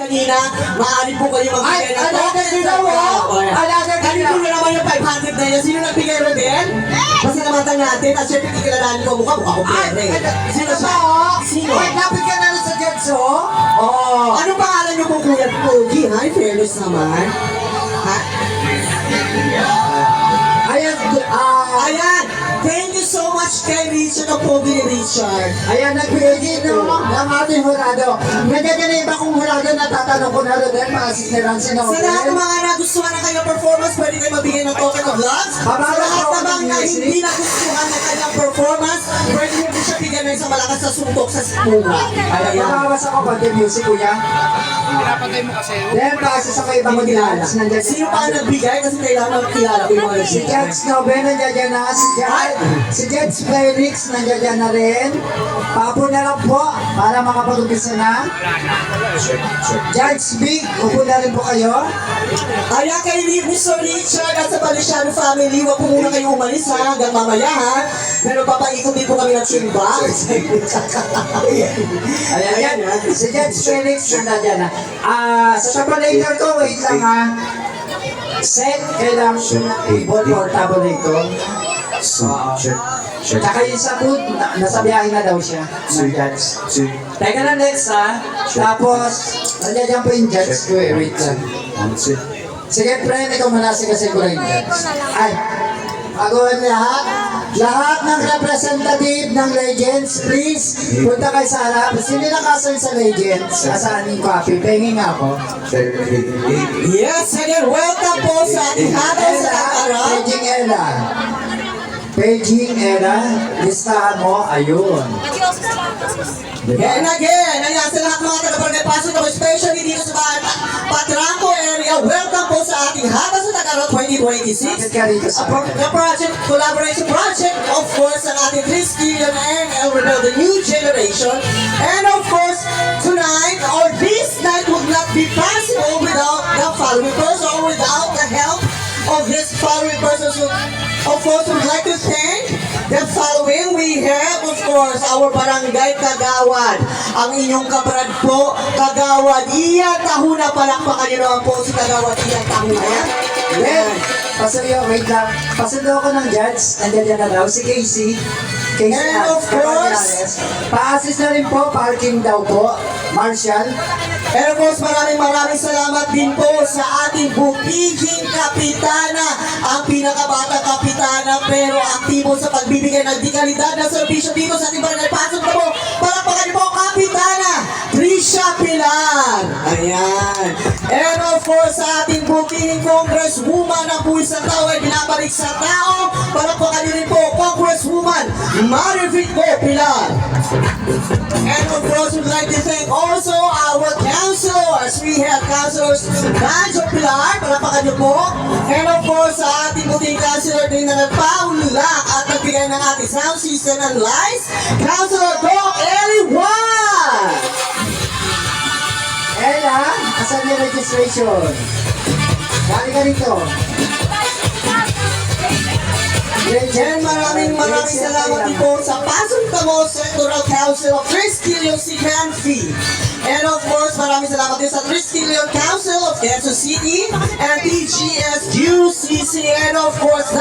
kanina, maaari po kayo magbigay ng alaga dilaw, alaga kanina dilaw. na naman yung 500 na yan. Sino nagbigay ro din? Pasalamatan natin at syempre kikilalanin ko mukha ko pwede. Sino siya? Sino? Wait, lapit ka na rin sa Jets, oh. Anong pangalan niyo po, Kuya Pogi? Ha? In fairness naman. Ha? Ayan, Ayan! Thank you so much kay Richard o Pogi ni Richard. ayan, nagbigay din, no, ng ating hurado. Nandiyan na iba kong hurado na tatanong ko na rin din, maasis na lang sila. Sa lahat ng mga nagustuhan ng kanyang performance, pwede kayo magbigay ng token of love. Sa lahat naman na hindi nagustuhan ng kanyang performance, pwede mo po siya bigyan ng isang malakas na suntok sa spuga. Ayan, mabawas ako pag music, kuya. Pinapatay mo kasi. Then, pasis ako ibang Magkilala. magkilala. Nandiyan Sino pa ang nagbigay? Kasi kailangan magkilala ko yung mga Si Jets Nove, nandiyan na. Si Jets Felix, nandiyan na rin. Papo na lang po, para makapag-umpisa na. Jets Big, upo na rin po kayo. Kaya kay Mr. Richard at sa Baliciano family, huwag po muna kayo umalis ha, hanggang mamaya ha. Pero papaikot din po kami ng simba. Ayan, si Jets Felix, nandiyan na. Sa tabulator ko, wait lang ha. Set, kailangan table for tabulator. Tsaka yung sa food, nasa biyahe na daw siya. Ng Jets. Teka na next ha. Tapos, nandiyan po yung Jets ko eh, wait lang. Sige, friend, ikaw manasi kasi ko rin Jets. Ay, pagawin lahat ng representative ng Legends, please, punta kayo sa harap. Sino nakasal sa Legends? Asaan yung copy? Penging ako. Yes, again, welcome po sa ating hatol sa Tatarap. Paging Ella. Paging Ella, listahan mo, ayun. And again, ayan sa lahat ng mga taga-barangay pasok na especially dito sa Patranco area, welcome po sa ating hatol sa Tatarap 2026. Bakit ka rito sa The project, collaboration project, of course, ang ating 3 Skillion and El Rebel, the new generation. And of course, tonight, or this night would not be possible without the following person, or without the help of this following person. So, of course, we'd like to thank the following. We have, of course, our Barangay Kagawad. Ang inyong kabrad po, Kagawad Ian Tahuna. Palakpakan niyo naman po si Kagawad Ian Tahuna. Then, pasuyo, wait lang. Pasuyo ko ng judge. Nandiyan na daw si Casey. And of course, pa-assist na rin po, parking daw po. Marshall. and of course, maraming salamat din po sa ating bukiging kapitana, ang pinakabatang kapitana pero aktibo sa pagbibigay ng dekalidad na serbisyo dito sa ating barangay. Pasok na po, palakpakan niyo po, Kapitana Trisha Pilar. Ayan. And of course, sa ating bukiging congresswoman ang buwisang tao ay binabalik sa tao. Palakpakan niyo rin po, Congresswoman Marivico Pilar. And of course, we'd like to thank also our councilors. We have councilors Banjo Pilar, palakpakan niyo po. And of course, sa ating buting councilor din na nagpaulak at nagbigay ng ating sound system and lights, Councilor Doc Eliwan. Ella, asan yung registration? Dali ka rito. And maraming salamat din po sa Pasong Tamo Sectoral Council of Trisquillo si Hanfi. And of course, maraming salamat din sa Trisquillo Council of Quezon City and TGSUCC. And of course,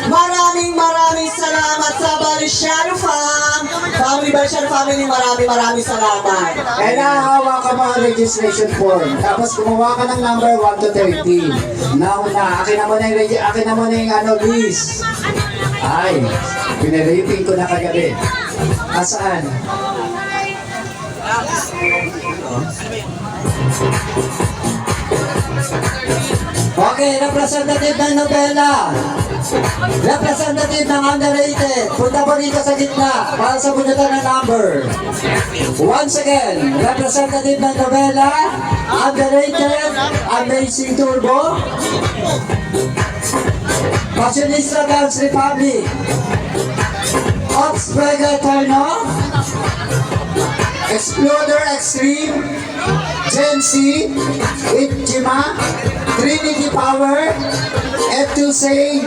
maraming salamat sa Baliciano Family, Baliciano Family, maraming salamat. Ella, hawak ka mga registration form. Tapos kumuha ka ng number 1 to 30. Nauna, akin na mo na yung ano, list. Ay, pinaraping ko na kagabi. Asaan? Okay, representative ng Nobela. Representative ng underrated. Punta po dito sa gitna para sa bunutan ng number. Once again, representative ng Nobela, underrated, Amazing Turbo, Fashionista Dance Republic, Oxbreaker Turno, Exploder Extreme, Gen Z, Itjima, Trinity Power, F2Say,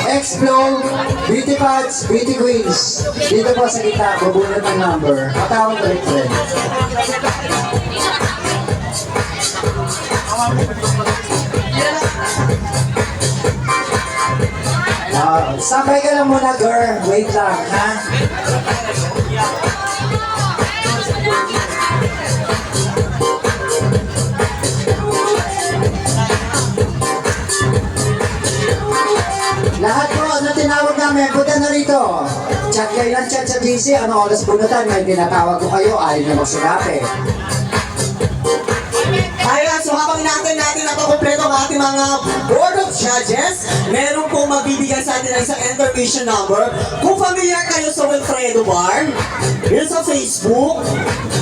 Explode, Beauty Pods, Beauty Queens. Dito po sa kita, bubunod ng number. Patawag ulit rin. Sabay ka lang muna, girl. Wait lang, ha? Lahat po na tinawag namin, punta na rito. Chat kayo ng chat sa GC, ano oras bunutan, may tinatawag ko kayo, ayaw na magsugape. Ayan, so habang natin napakompleto ang ating mga board of judges, meron pong magbibigay sa atin ng isang intermission number. Kung familiar kayo sa Wilfredo Bar, yun sa Facebook,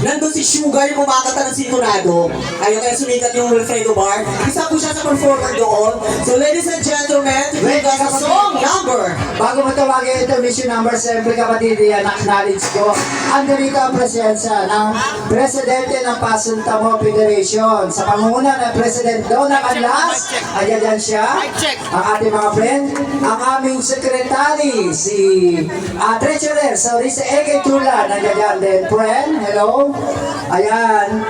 nandun si Sugar yung kumakanta ng Sintonado. Ayun, kaya sumikat yung Wilfredo Bar. Isa po siya sa performer doon. So ladies and gentlemen, we got a song number. Bago mo tawagin ito, mission number, siyempre kapatid, yan, acknowledge ko. Andito ang presensya ng Presidente ng Pasantamo Federation. Sa pangunguna ng President Donna Canlas, ayan yan siya. Ang ating mga friend, ang aming secretary, si Treasurer, sorry, si Ege Tula, nandiyan yan din. Friend, hello. Ayan.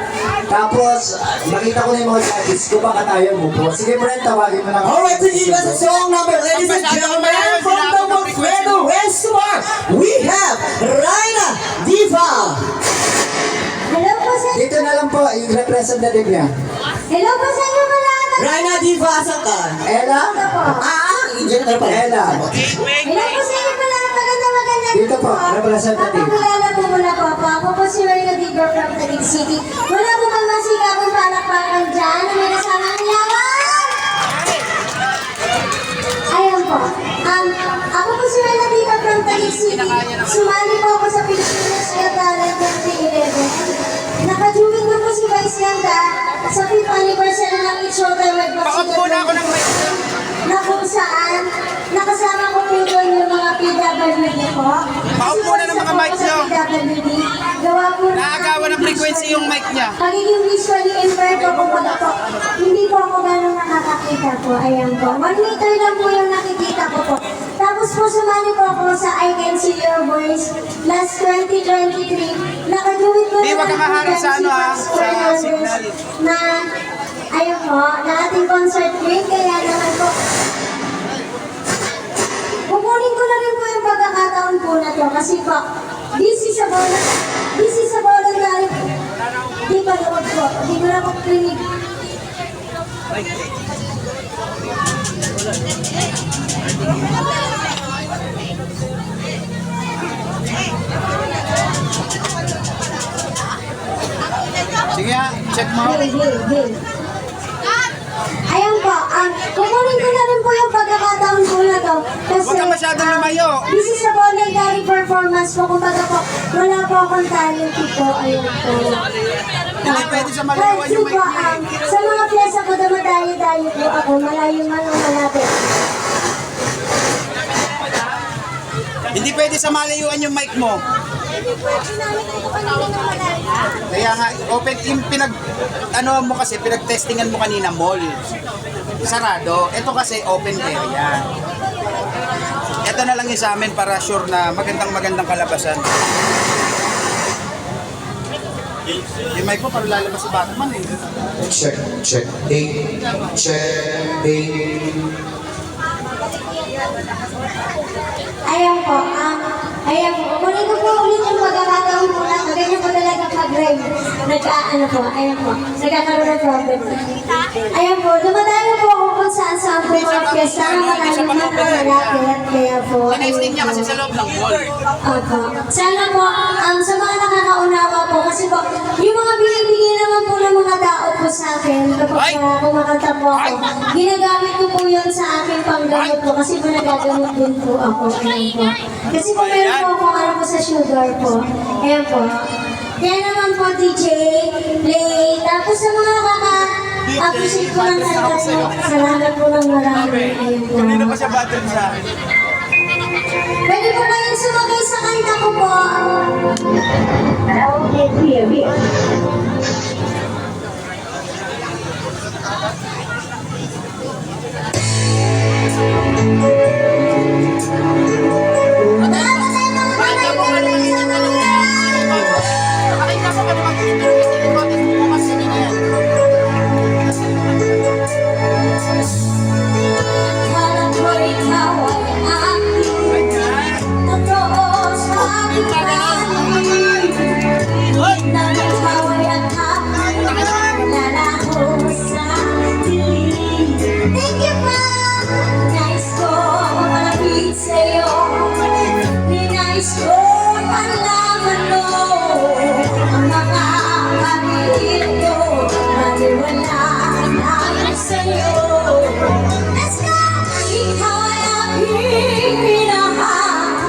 Tapos, nakita ko na yung mga judges ko, baka tayo mo po. Sige, friend, tawagin mo na. Alright, to give us a song number, ladies and gentlemen, from the Wilfredo Restaurant, we have Raina Diva. Hello po sa Dito na lang po, yung representative niya. Hello po sa inyo lahat. Raina Diva, asan ka? Ella? Diyan ka pala. Ella. Hello po sa inyo lahat. Maganda. Dito po, representative. Pakilala po muna po ako. Ako po si Marina Digor from Taguig City. Wala po bang masikapong palakpakan dyan na may kasamang yaman? Ayun po. Ako po si Marina Digor from Taguig City. Sumali po ako sa Pilipinas Got Talent 2011. Nakajuwin ko po si Vice Ganda sa 5th anniversary ng It's Showtime with Pakap muna ako ng mic. na kung saan nakasama ko po doon yung mga PWD po. Paupo na ng mga mic nyo. PWD, gawa po na Naagawan ng frequency yung mic niya. pagiging visually impaired po kumbaga po. Hindi po ako ganun nakakakita po. Ayan po. 1 meter lang po yung nakikita ko po. Tapos po sumali po ako sa I Can See Your Voice last 2023. Nakaduwit ko Di, wag kang haharap sa ano, ha? Sa signal. na ayun po, na ating concert grade. Kaya naman po, kukunin ko na rin po yung pagkakataon po na to kasi po, this is a voluntary, di pa doon po, di ko na po clinic. Sige nga, check mo. Ayan po, kukunin ko na rin po yung pagkakataon po na to. Kasi, Huwag ka masyadong lumayo. This is a voluntary performance po. Kumbaga po, wala po akong talent po. Ayun po. Hindi pwede sa malayuan yung mic po, niya. sa mga pyesa po, dumadayo-dayo po ako. Malayo man o malapit. Hindi pwede sa malayuan yung mic mo. Hindi po, ginamit ko kanina ng malayo. Kaya nga, open, yung ano mo kasi, pinag-testingan mo kanina, mall. Sarado. Ito kasi, open area. Ito na lang yung sa amin para sure na magandang kalabasan. Yung mic mo, para lalabas si Batman eh. Check, check, eight, check, eight. Ayan po, ayan po. Kunin ko po ulit yung pagkakataon po na ganyan po talaga pag-rhyme. Nagkaano po, ayan po. Nagkakaroon ng problem. Ayan po, dumadayo po ako kung saan po mga fiesta na marami na malapit. Kaya po, Tinesting niya kasi sa loob ng mall. Opo. Sana po, sa mga nakakaunawa po, kasi po, yung mga binibigay naman po ng mga tao po sa akin, kapag kumakanta po ako, ginagamit ko po yun sa akin panggamot po, kasi po nagagamot din po ako. Ayan po. Kasi po meron po akong ano po sa sugar po. Ayan po. Kaya naman po, DJ, play. Tapos sa mga nakaka-appreciate po ng kanta mo, salamat po ng marami. Ayan po. Kanina pa siya battery sa akin. Pwede po kayong sumagay sa kanta ko po. sa'yo. Let's go! Ikaw ay aking minahal,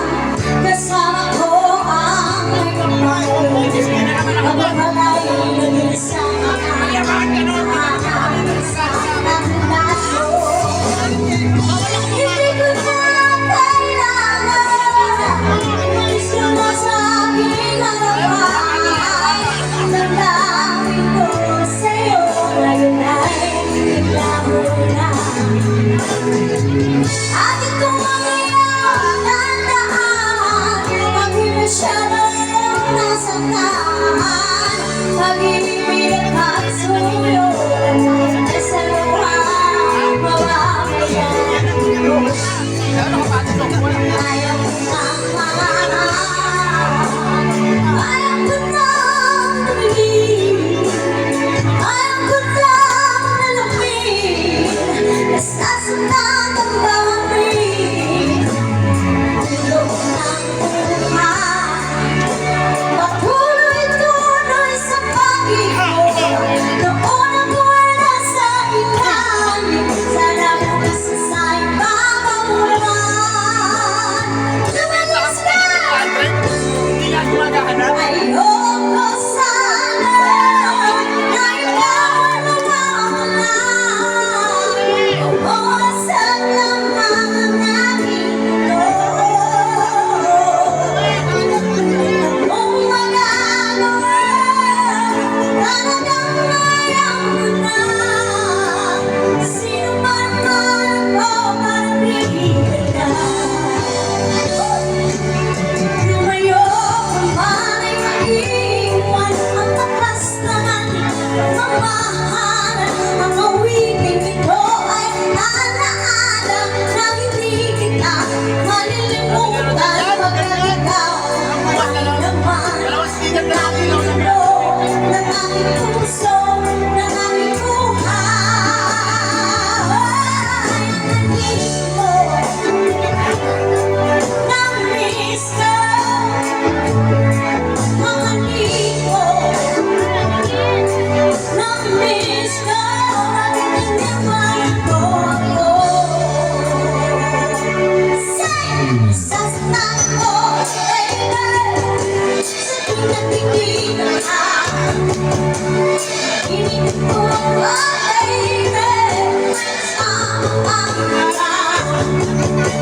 kasama ko ang may kapatid. Magpapalay ng isang hindi ko na kailangan, gusto mo sa aking harapan. Nandamit ko sa'yo, ngayon ay bigla mo na. At ito ang iyong tandaan, pag-ibig siya na iyong nasaktan. Pag-ibig at pagsuyo, ay sa luha mawawala. Ayaw ko nang mangarap, ayaw ko nang tumingin, ayaw ko nang nalamin, nasasundan ang bawang tulog ng buhay. Patuloy-tuloy sa pag-ibig, noon ako'y nasa ilalim, sana bukas sa ibabaw naman. Lumalas ka! Ayoko sana na ikaw nawawala. Uwasan lamang ang aking mundo. Kung magagawa, talagang ayaw mo na. Sino man ako, marapigil ka. Lumayo kung man ay maiwan, ang tapas naman mamahalan. Ang awiting ito ay alaala na hindi kita malilimutan. Pagkat ikaw ay naman ng aking mundo, ng aking puso, ng aking buhay. Namiss ko, namiss ka. Mga lipo, namiss ka. Natitindihan mo ako. Say, sasaktan ko, baby, sa pinatigil ka. Inibig ko ako, baby, sama ka.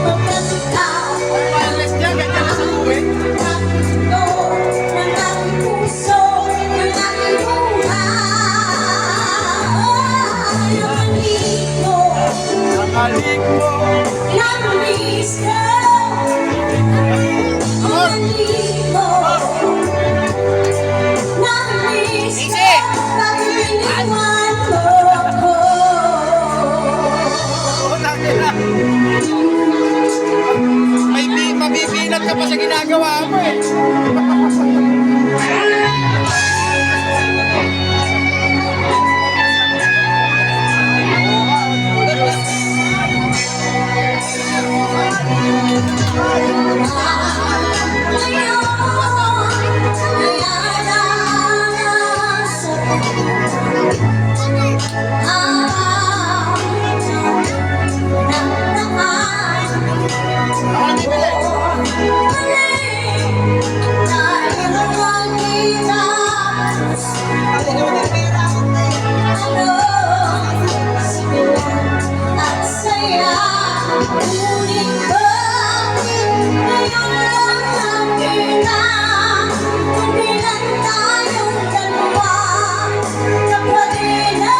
Pagkat ikaw Wireless niya, ganyan na sa uwi. Nakalik mo. Oo, dati na. Mabibinat ka pa sa ginagawa mo eh. Kapatid na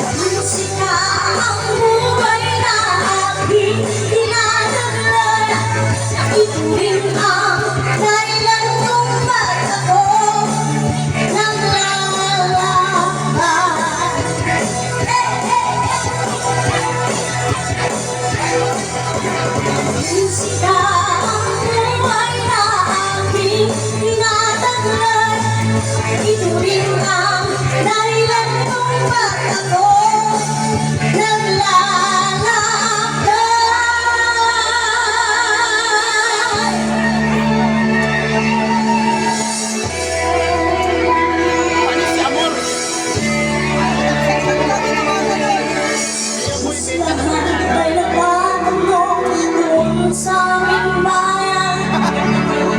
Musika ang buhay na aking dinadala. Ito rin ang dahilan kung ba't ako naglalaban. Musika ang buhay na aking dinadala. Ito rin ang dahilan kung ba't ako naglalakad. Ay nagtatanong kung sa aming bayan,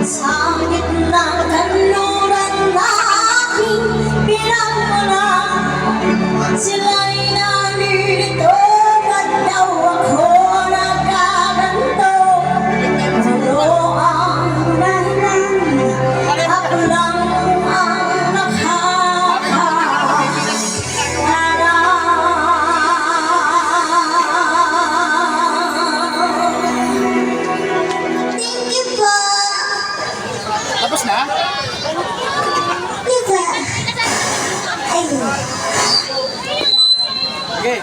sa gitna ng kanluran na aking pinanganak, sila'y nalilito, ba't daw ako nagkaganto? Ano ang dahilan? Ako lang ang Thank you po. Tapos na? Thank you po. Ayun. Okay.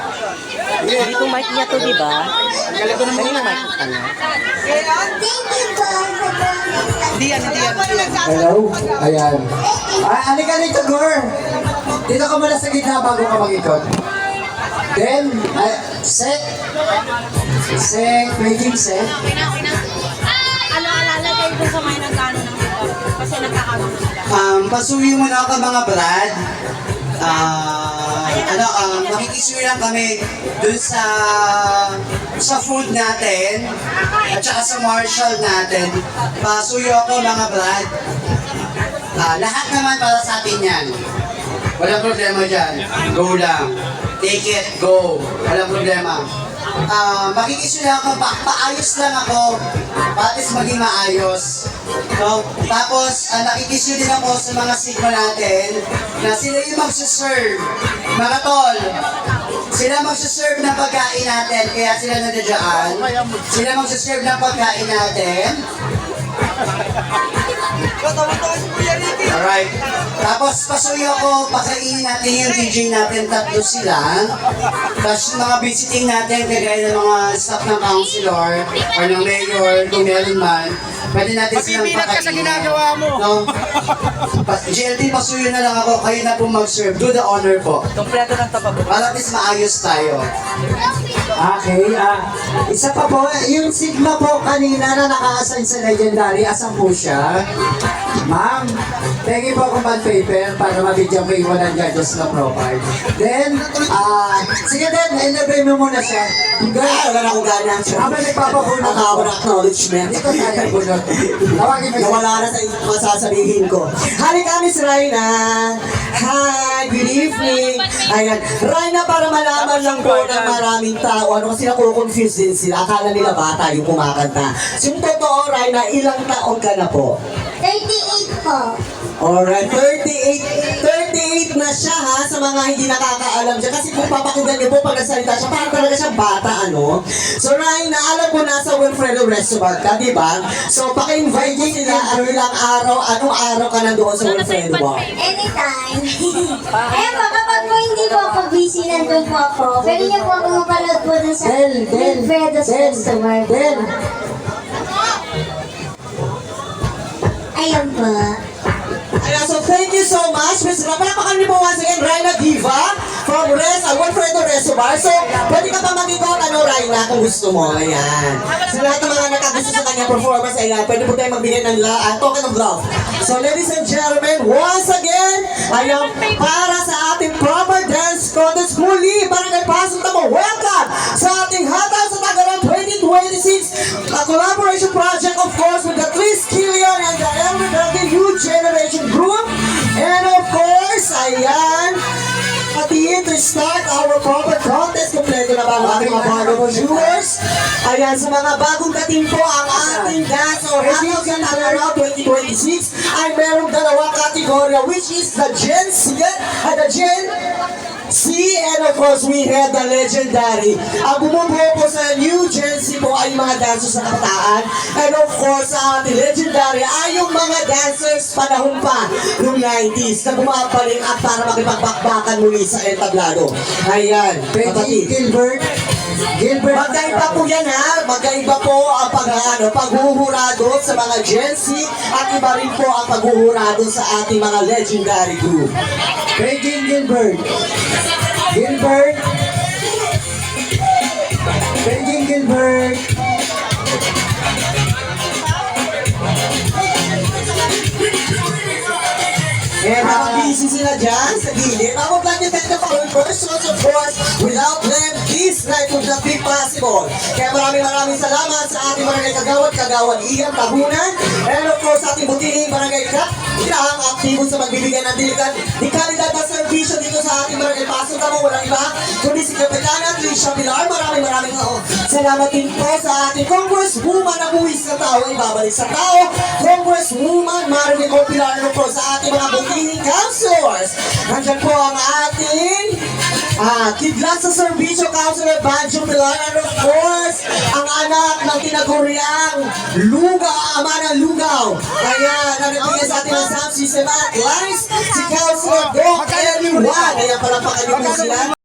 Dito mic niya to, di ba? Galing ko naman Kanina muna. mic ka na. Thank you po. Hindi yan. Hello? Ayan. Halika dito, Gor. Dito ka muna sa gitna bago ka mag-ikot. Then, set. Set, making set. Ano alalagay doon sa may nagkano ng motor? Kasi nagkakaroon sila. Pasuyo mo na ako mga brad. Makikisuyo lang kami dun sa food natin at saka sa Marshall natin. Pasuyo ako mga brad. Lahat naman para sa atin yan. Walang problema dyan. Go lang. Take it, go. Walang problema. Makikisuyo lang ako, paayos lang ako. Patis maging maayos. No? Tapos, nakikisuyo din ako sa mga sigma natin na sila yung magsuserve. Mga tol, sila magsuserve ng pagkain natin, kaya sila nandiyan. Sila magsuserve ng pagkain natin. Alright. Tapos pasuyo ko, pakainin natin yung DJ natin, tatlo sila. Tapos yung mga visiting natin, kagaya ng mga staff ng councilor or ng mayor, kung meron man, pwede natin silang Mabibilat ka sa pakainin. ginagawa mo. No? GLT, pasuyo na lang ako, kayo na po mag-serve. Do the honor po. Kompleto ng tapabot. Para at least maayos tayo. Okay, isa pa po, yung Sigma po kanina na naka-assign sa Legendary, asan po siya? Ma'am, tingin po akong bond paper para mabigyan ko yung 100 judges na profile. Then, sige din, in-obey mo muna siya. Girl, Wala na akong gana. habang nagpapabunot Ang ako na acknowledgement. Dito tayo bunot. Tawagin mo siya. Nawala na sa masasabihin ko. Halika, Miss Raina. Hi, good evening. Ayan, Raina, para malaman lang po ng maraming tao, ano kasi nakukonfuse din sila. Akala nila bata yung kumakanta. So, yung totoo, Raina, ilang taon ka na po? 38 po. Alright, 38 na siya ha, sa mga hindi nakakaalam dyan. Kasi kung papakinggan niyo po pag nagsalita siya, parang talaga siyang bata, ano? So, Raina, alam ko nasa Wilfredo Restaurant ka, di ba? So, paki-invite niyo sila, ilang araw, anong araw ka nandoon sa Wilfredo Bar? Anytime. Ayan po, kapag po hindi po ako busy, nandun po ako. Pwede niyo po ako mapanood po dun sa Wilfredo's Restaurant. Ayun po. Ayan, so thank you so much, Miss Ra. Palakpakan niyo po once again, Raina Diva from Wilfredo Reservoir. So, pwede ka pa mag-ikot, ano, Raina, kung gusto mo. Ayan. Sa lahat ng mga nakagusto sa kanyang performance, ayan, pwede po tayo magbigay ng token of love. So, ladies and gentlemen, once again, ayan, para sa ating proper dance contest, muli, parang ganito Proper Contest. Kompleto na ba ang ating mga Bardo viewers? Ayan, sa mga bagong dating po ang ating dance or Hangout sa Around 2026 ay merong dalawang kategorya which is the Gen Z at the Gen C, and of course, we have the legendary. Ang bumubuo po sa New Gen Z po ay mga dancers sa kabataan. And of course, sa ating legendary ay yung mga dancers panahon pa noong 90s na bumabalik at para makipagbakbakan muli sa entablado. Ayan, Peggy kapatid. Gilbert. Magkaiba po yan ha. Magkaiba po ang paghuhurado sa mga Gen Z at iba rin po ang paghuhurado sa ating mga legendary group. Peggy Gilbert. Gilbert. Peggy Gilbert. And busy sila dyan sa gilid. I would like to thank the following persons, of course. Without them, this night would not be possible. Kaya maraming salamat sa ating barangay Kagawad Ian, Tahunan. And of course, sa ating butihing barangay Kinaang aktibo sa magbibigay ng kalidad na servisyo dito sa ating barangay. Pasok mo, walang iba, kundi si Kapitana Trisha Pilar. Maraming salamat din po sa ating Congresswoman na buwis sa tao, ibabalik sa tao. Congresswoman Maricol Pilar, and of course, sa ating mga butihing councilors. Nandyan po ang ating kidlat sa servisyo, Councilor Banjo Pilar, and of course, ang anak ng tinaguriang ama ng Lugaw. Ayan, nagbigay sa ating ng sound system at lines, si Councilor Doc Eliwan. Ayan, palapakan niyo po sila.